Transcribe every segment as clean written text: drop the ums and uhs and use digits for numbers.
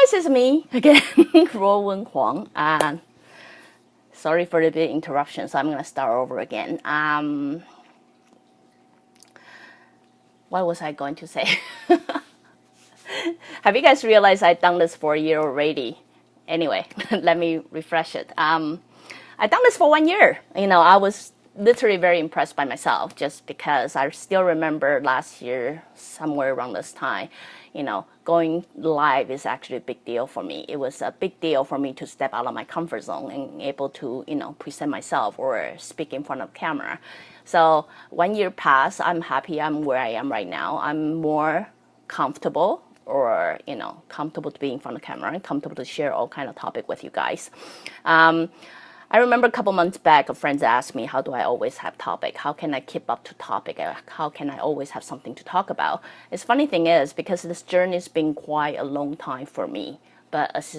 guys, it's me again, Ruowen Huang. Sorry for the big interruption, so I'm going to start over again. What was I going to say? Have you guys realized I've done this for a year already? Anyway, let me refresh it. I've done this for 1 year. I was literally very impressed by myself just because I still remember last year, somewhere around this time, going live is actually a big deal for me. It was a big deal for me to step out of my comfort zone and able to, present myself or speak in front of camera. So 1 year passed. I'm happy I'm where I am right now. I'm more comfortable comfortable to be in front of camera and comfortable to share all kind of topic with you guys. I remember a couple months back, a friend asked me, how do I always have topic? How can I keep up to topic? How can I always have something to talk about? It's funny thing is, because this journey has been quite a long time for me. But as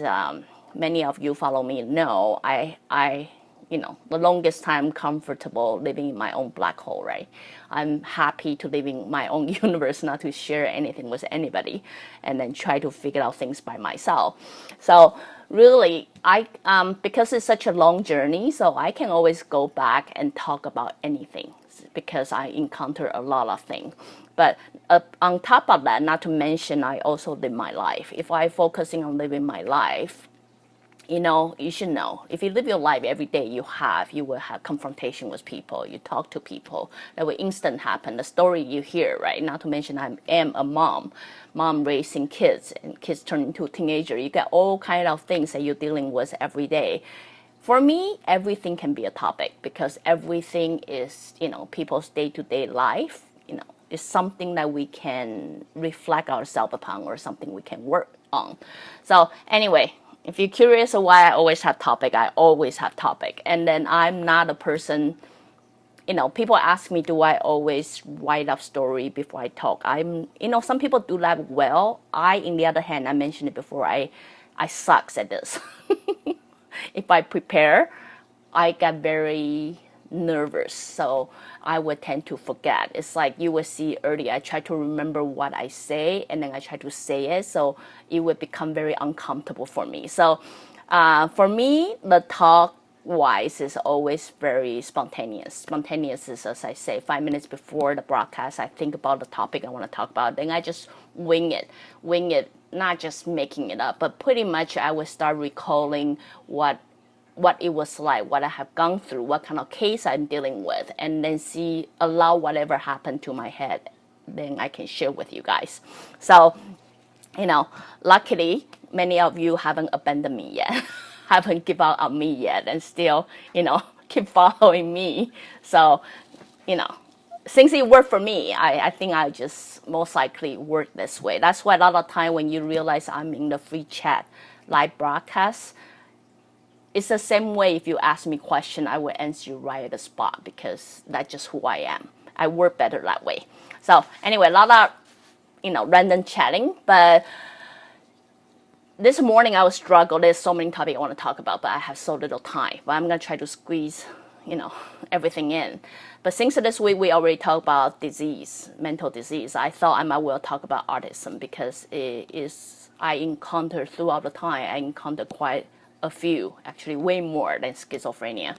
many of you follow me know, I the longest time comfortable living in my own black hole, right? I'm happy to live in my own universe, not to share anything with anybody, and then try to figure out things by myself. So really, because it's such a long journey, so I can always go back and talk about anything because I encounter a lot of things. But on top of that, not to mention, I also live my life. If I'm focusing on living my life, you should know, if you live your life every day, you will have confrontation with people. You talk to people. That will instant happen. The story you hear, right? Not to mention, I am a mom raising kids, and kids turn into a teenager. You get all kind of things that you're dealing with every day. For me, everything can be a topic because everything is, people's day-to-day life, is something that we can reflect ourselves upon or something we can work on. So anyway, if you're curious of why I always have topic, I always have topic. And then I'm not a person, people ask me, do I always write up story before I talk? Some people do that well. In the other hand, I mentioned it before, I sucks at this. If I prepare, I get very nervous, so I would tend to forget. It's like you will see earlier, I try to remember what I say and then I try to say it, so it would become very uncomfortable for me. So for me, the talk wise is always very spontaneous. Spontaneous is, as I say, 5 minutes before the broadcast, I think about the topic I want to talk about, then I just wing it, not just making it up, but pretty much I would start recalling what it was like, what I have gone through, what kind of case I'm dealing with, and then allow whatever happened to my head, then I can share with you guys. So, luckily, many of you haven't abandoned me yet, haven't given up on me yet, and still, keep following me. So, since it worked for me, I think I just most likely work this way. That's why a lot of time when you realize I'm in the free chat live broadcast, it's the same way. If you ask me a question, I will answer you right at the spot because that's just who I am. I work better that way. So anyway, a lot of, random chatting. But this morning I was struggling. There's so many topics I want to talk about, but I have so little time. But I'm going to try to squeeze, everything in. But since this week we already talked about mental disease, I thought I might well talk about autism because I encounter throughout the time, I encounter quite a few, actually way more than schizophrenia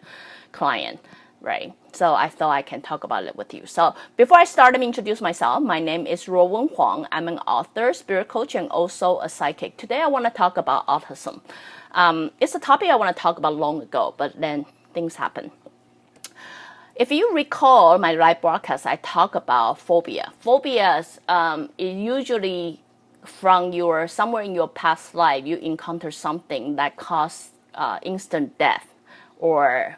client, right? So I thought I can talk about it with you. So before I start, let me introduce myself. My name is Ruowen Huang. I'm an author, spirit coach, and also a psychic. Today I want to talk about autism. It's a topic I want to talk about long ago, but then things happen. If you recall my live broadcast, I talk about phobia. Phobias is usually from somewhere in your past life, you encounter something that caused instant death or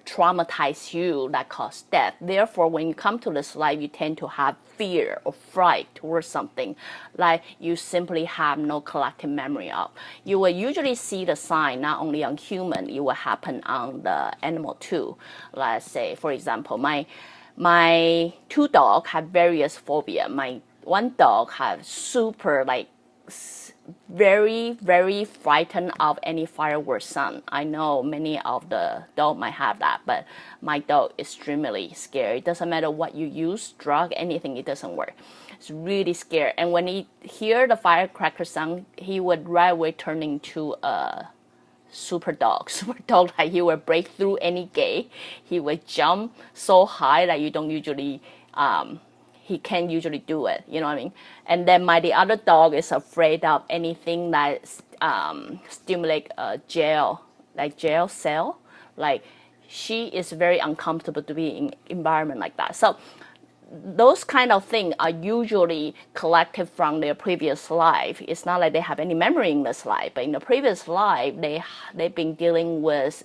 traumatize you that caused death. Therefore, when you come to this life, you tend to have fear or fright towards something like you simply have no collective memory of. You will usually see the sign not only on human, it will happen on the animal too. Let's say, for example, my two dogs have various phobia. My one dog has super very, very frightened of any fireworks sound. I know many of the dog might have that, but my dog is extremely scared. It doesn't matter what you use, drug, anything, it doesn't work. It's really scared. And when he hear the firecracker sound, he would right away turn into a super dog, like he would break through any gate. He would jump so high that you don't usually, he can't usually do it, you know what I mean? And then the other dog is afraid of anything that stimulate a jail cell. Like, she is very uncomfortable to be in environment like that. So those kind of things are usually collected from their previous life. It's not like they have any memory in this life, but in the previous life, they've been dealing with,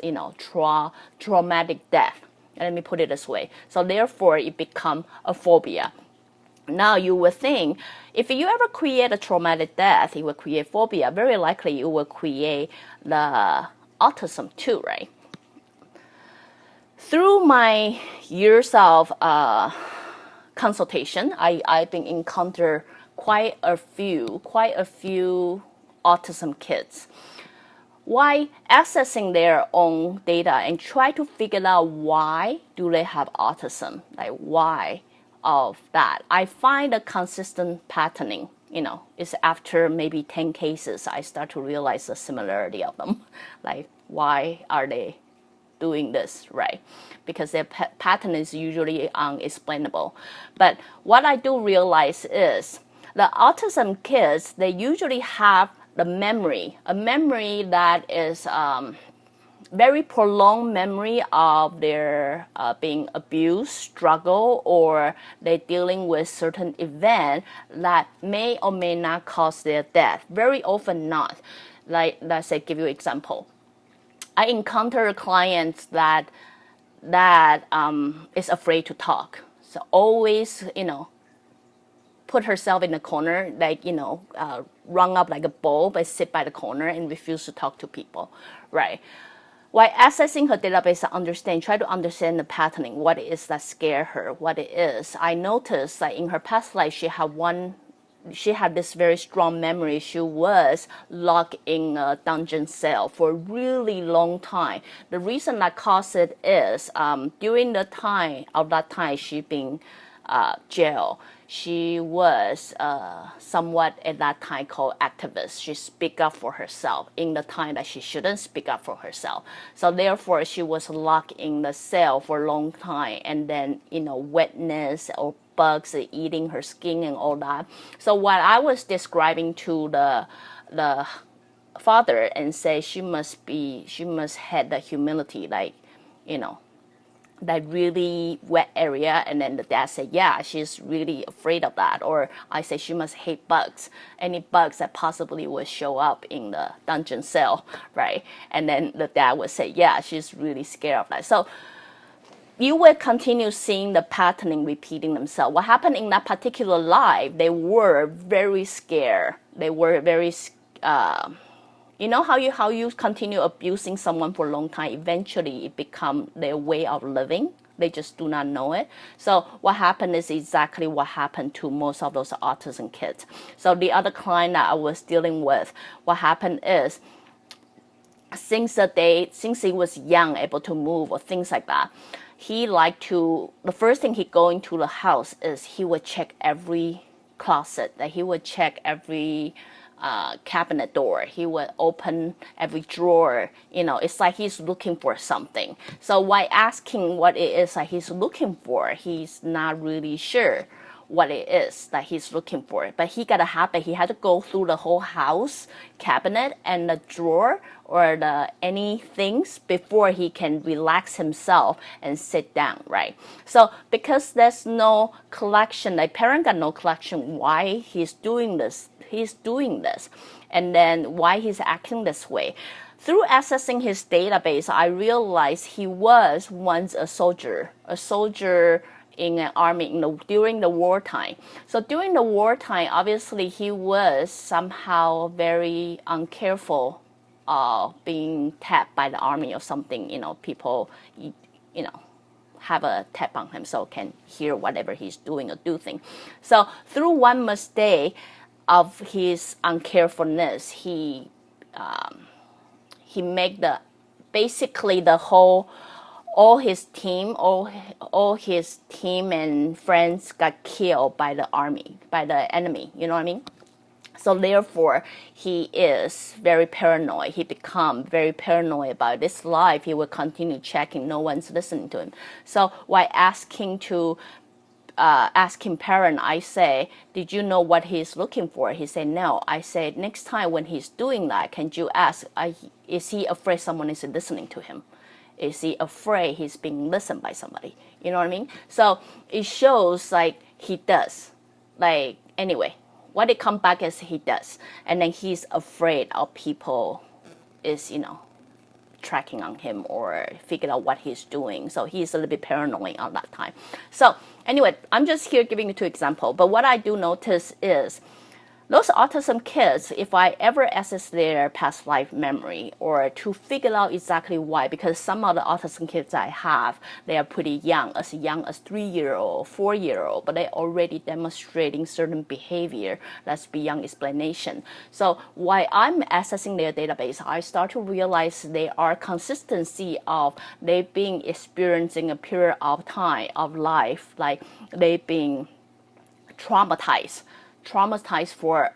traumatic death. Let me put it this way. So therefore, it become a phobia. Now you would think, if you ever create a traumatic death, it will create phobia. Very likely, it will create the autism too, right? Through my years of consultation, I've been encounter quite a few autism kids. Why accessing their own data and try to figure out why do they have autism, like why of that. I find a consistent patterning. It's after maybe 10 cases, I start to realize the similarity of them. Like, why are they doing this, right? Because their pattern is usually unexplainable. But what I do realize is the autism kids, they usually have a memory that is very prolonged memory of their being abused, struggle, or they're dealing with certain event that may or may not cause their death. Very often not. Like, let's say, give you an example. I encounter clients that is afraid to talk. So always, put herself in a corner, like, rung up like a bull, but sit by the corner and refuse to talk to people, right? While accessing her database, try to understand the patterning, what it is that scare her, what it is. I noticed that in her past life, she had this very strong memory. She was locked in a dungeon cell for a really long time. The reason that caused it is during the time of that time she been jail, she was somewhat at that time called activist. She speak up for herself in the time that she shouldn't speak up for herself. So therefore, she was locked in the cell for a long time, and then wetness or bugs eating her skin and all that. So what I was describing to the father and say she must have the humility, like, that really wet area. And then the dad said, yeah, she's really afraid of that. Or I say she must hate bugs, any bugs that possibly would show up in the dungeon cell, right? And then the dad would say, yeah, she's really scared of that. So you will continue seeing the patterning repeating themselves. What happened in that particular life, they were very scared. They were very, how you continue abusing someone for a long time, eventually it becomes their way of living. They just do not know it. So what happened is exactly what happened to most of those autism kids. So the other client that I was dealing with, what happened is, since he was young, able to move or things like that, the first thing he go into the house is he would check every closet, that he would check every cabinet door. He would open every drawer. It's like he's looking for something. So while asking what it is that he's looking for, he's not really sure what it is that he's looking for. But he got a habit. He had to go through the whole house, cabinet, and the drawer or any things before he can relax himself and sit down, right? So because there's no collection, the parent got no collection why he's doing this, and then why he's acting this way. Through accessing his database, I realized he was once a soldier in an army during the wartime. So during the wartime, obviously he was somehow very uncareful being tapped by the army or something. People, have a tap on him so can hear whatever he's doing or do things. So through one mistake, of his uncarefulness, he make the basically the whole all his team and friends got killed by the enemy. You know what I mean? So therefore, he is very paranoid. He become very paranoid about this life. He will continue checking. No one's listening to him. So while asking parent, I say, did you know what he's looking for? He said, no. I said, next time when he's doing that, can you ask, is he afraid someone is listening to him? Is he afraid he's being listened by somebody? You know what I mean? So it shows like he does. Like, anyway, what it comes back is he does. And then he's afraid of people is, tracking on him or figure out what he's doing. So he's a little bit paranoid on that time. So anyway, I'm just here giving you two examples. But what I do notice is those autism kids, if I ever access their past life memory or to figure out exactly why, because some of the autism kids I have, they are pretty young as 3-year-old, 4-year-old, but they're already demonstrating certain behavior that's beyond explanation. So while I'm accessing their database, I start to realize there are consistency of they being experiencing a period of time of life, like they being traumatized for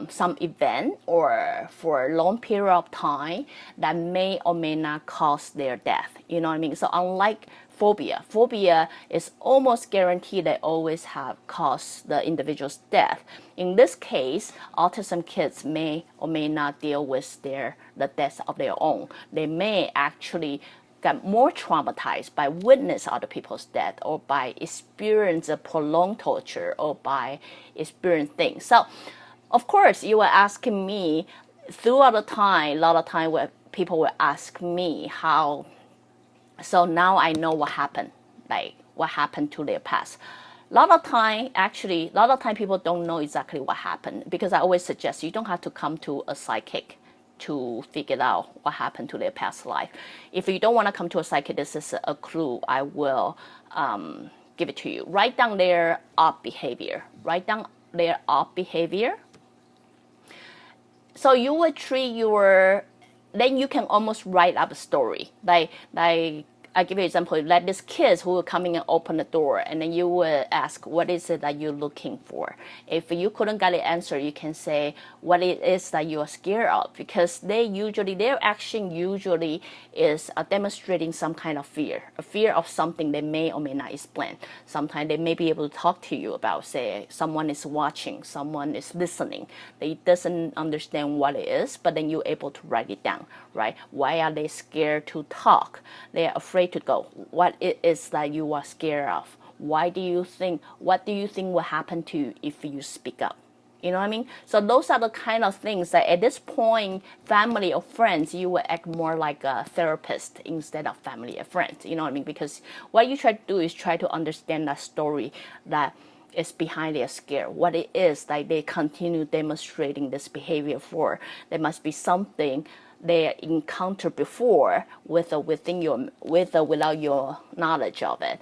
some event or for a long period of time that may or may not cause their death. You know what I mean? So unlike phobia is almost guaranteed they always have caused the individual's death. In this case, autism kids may or may not deal with the death of their own. They may actually get more traumatized by witness other people's death or by experience a prolonged torture or by experience things. So, of course, you were asking me throughout the time, a lot of time where people will ask me how, so now I know what happened, like what happened to their past. A lot of time people don't know exactly what happened because I always suggest you don't have to come to a psychic to figure out what happened to their past life. If you don't want to come to a psychic, this is a clue I will give it to you. Write down their odd behavior. So you will treat then you can almost write up a story. Like I give you an example, like this kids who will come in and open the door, and then you will ask, what is it that you're looking for? If you couldn't get the answer, you can say what it is that you are scared of, because their action usually is demonstrating some kind of fear, a fear of something they may or may not explain. Sometimes they may be able to talk to you about, say, someone is watching, someone is listening. They doesn't understand what it is, but then you're able to write it down, right? Why are they scared to talk? They are afraid to go. What it is that you are scared of? What do you think will happen to you if you speak up? You know what I mean? So those are the kind of things that at this point, family or friends, you will act more like a therapist instead of family or friends. You know what I mean? Because what you try to do is try to understand that story that is behind their scare, what it is that they continue demonstrating this behavior for. There must be something they encountered before without your knowledge of it.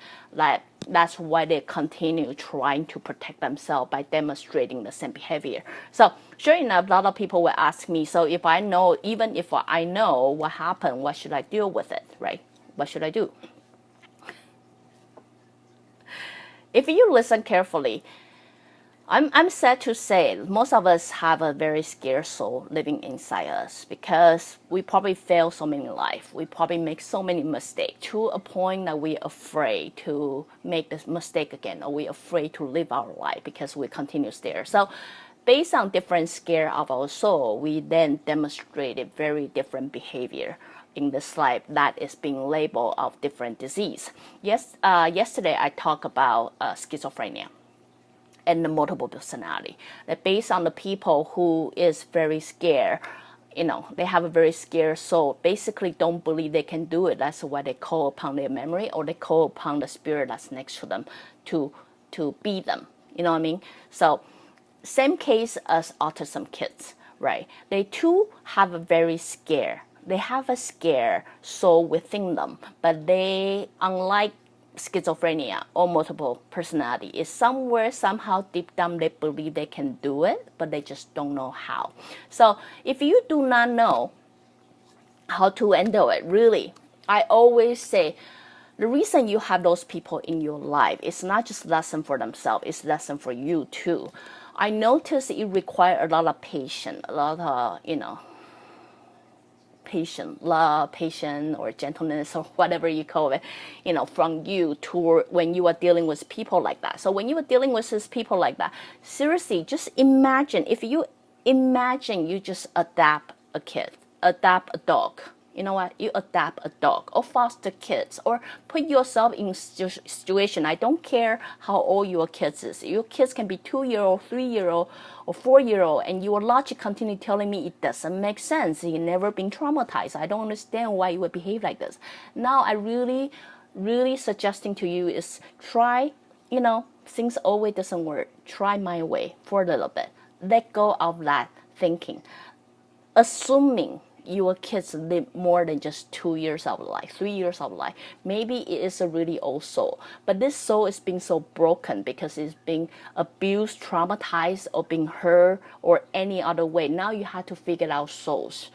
That's why they continue trying to protect themselves by demonstrating the same behavior. So sure enough, a lot of people will ask me, so even if I know what happened, what should I deal with it, right? What should I do? If you listen carefully, I'm sad to say most of us have a very scared soul living inside us because we probably fail so many in life. We probably make so many mistakes to a point that we're afraid to make this mistake again, or we're afraid to live our life because we continue there. So based on different scare of our soul, we then demonstrated very different behavior in this life that is being labeled of different disease. Yesterday I talked about schizophrenia and the multiple personality. That based on the people who is very scared, they have a very scared soul, basically don't believe they can do it. That's why they call upon their memory, or they call upon the spirit that's next to them to be them. You know what I mean? So same case as autism kids, right? They too have a very scare. They have a scare soul within them, but they, unlike schizophrenia or multiple personality. It's somewhere, somehow, deep down, they believe they can do it, but they just don't know how. So if you do not know how to handle it, really, I always say, the reason you have those people in your life is not just lesson for themselves, it's lesson for you too. I notice it requires a lot of patience, a lot of, patience, love, patience, or gentleness, or whatever you call it, from you to when you are dealing with people like that. So when you are dealing with these people like that, seriously, just imagine, if you imagine you just adopt a kid, adopt a dog. You know what? You adopt a dog or foster kids or put yourself in situation. I don't care how old your kids is. Your kids can be 2-year-old, 3-year-old, or 4-year-old, and your logic continue telling me it doesn't make sense. You've never been traumatized. I don't understand why you would behave like this. Now, I really suggesting to you is try, things always doesn't work. Try my way for a little bit. Let go of that thinking. Assuming your kids live more than just 2 years of life, 3 years of life. Maybe it is a really old soul, but this soul is being so broken because it's being abused, traumatized, or being hurt, or any other way. Now you have to figure out source,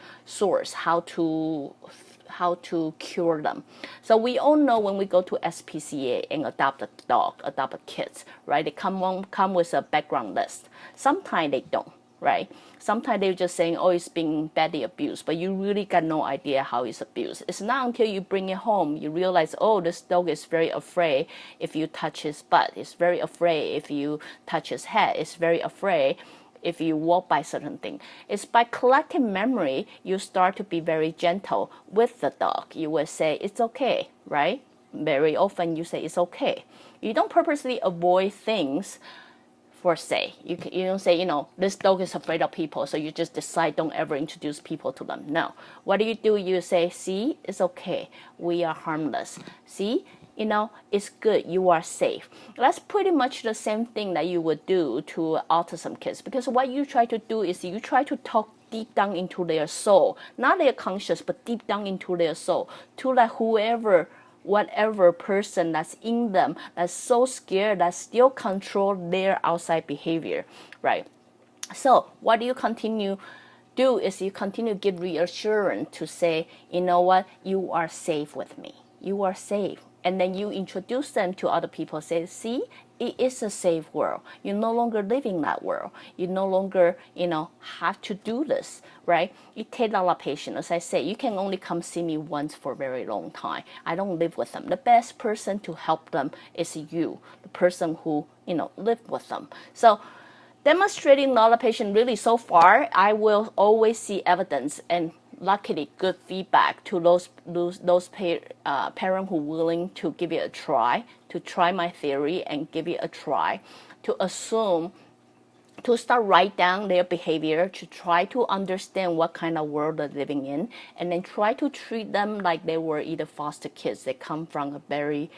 how to cure them. So we all know when we go to SPCA and adopt a dog, adopt a kids, right? They come with a background list. Sometimes they don't. Right? Sometimes they're just saying, oh, it's being badly abused, but you really got no idea how it's abused. It's not until you bring it home, you realize, oh, this dog is very afraid if you touch his butt. It's very afraid if you touch his head. It's very afraid if you walk by certain thing. It's by collecting memory, you start to be very gentle with the dog. You will say, it's okay, right? Very often you say, it's okay. You don't purposely avoid things for say. You don't say, this dog is afraid of people, so you just decide don't ever introduce people to them. No. What do? You say, see, it's okay. We are harmless. See, it's good. You are safe. That's pretty much the same thing that you would do to autism kids, because what you try to do is you try to talk deep down into their soul, not their conscious, but deep down into their soul, to let whatever person that's in them that's so scared that still control their outside behavior, right? So what do you continue do is you continue to give reassurance to say, you know what, you are safe with me. You are safe. And then you introduce them to other people, say, see, it is a safe world. You're no longer living that world. You no longer, have to do this, right? It takes a lot of patience. As I say, you can only come see me once for a very long time. I don't live with them. The best person to help them is you, the person who, live with them. So demonstrating a lot of patience, really so far, I will always see evidence and luckily good feedback to those parents who are willing to give it a try, to try my theory and give it a try, to assume, to start write down their behavior, to try to understand what kind of world they're living in, and then try to treat them like they were either foster kids. They come from a very,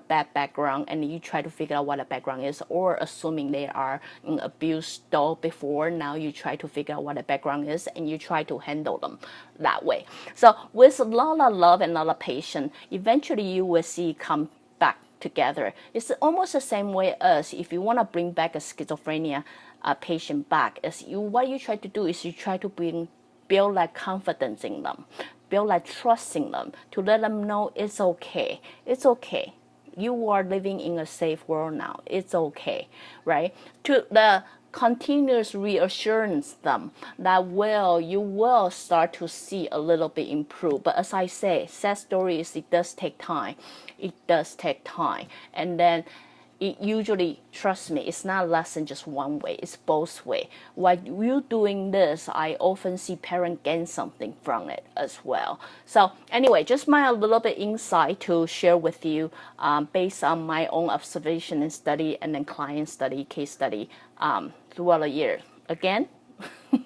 bad background, and you try to figure out what a background is, or assuming they are abused dog before, now you try to figure out what a background is, and you try to handle them that way. So with a lot of love and a lot of patience, eventually you will see come back together. It's almost the same way as if you want to bring back a schizophrenia patient back, what you try to do is you try to build that confidence in them, build that trust in them, to let them know it's okay. It's okay. You are living in a safe world now. It's okay, right? To the continuous reassurance them that you will start to see a little bit improve. But as I say, sad stories, it does take time. It does take time. And then it usually, trust me, it's not less than just one way, it's both way. While you doing this, I often see parents gain something from it as well. So anyway, just my little bit insight to share with you based on my own observation and study, and then client study, case study throughout the year. Again,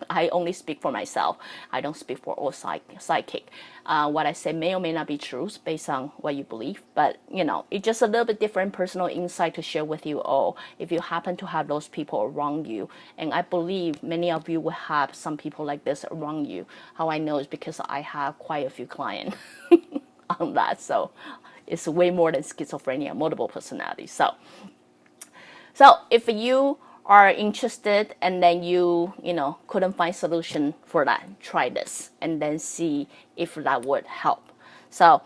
I only speak for myself. I don't speak for all psychic. What I say may or may not be true based on what you believe, but it's just a little bit different personal insight to share with you all if you happen to have those people around you. And I believe many of you will have some people like this around you. How I know is because I have quite a few clients on that. So it's way more than schizophrenia, multiple personality. So if you are interested and then you couldn't find solution for that, try this and then see if that would help. So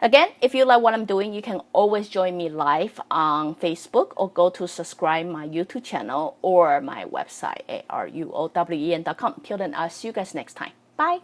again, if you like what I'm doing, you can always join me live on Facebook or go to subscribe my YouTube channel or my website at ruowen.com. Till then, I'll see you guys next time. Bye.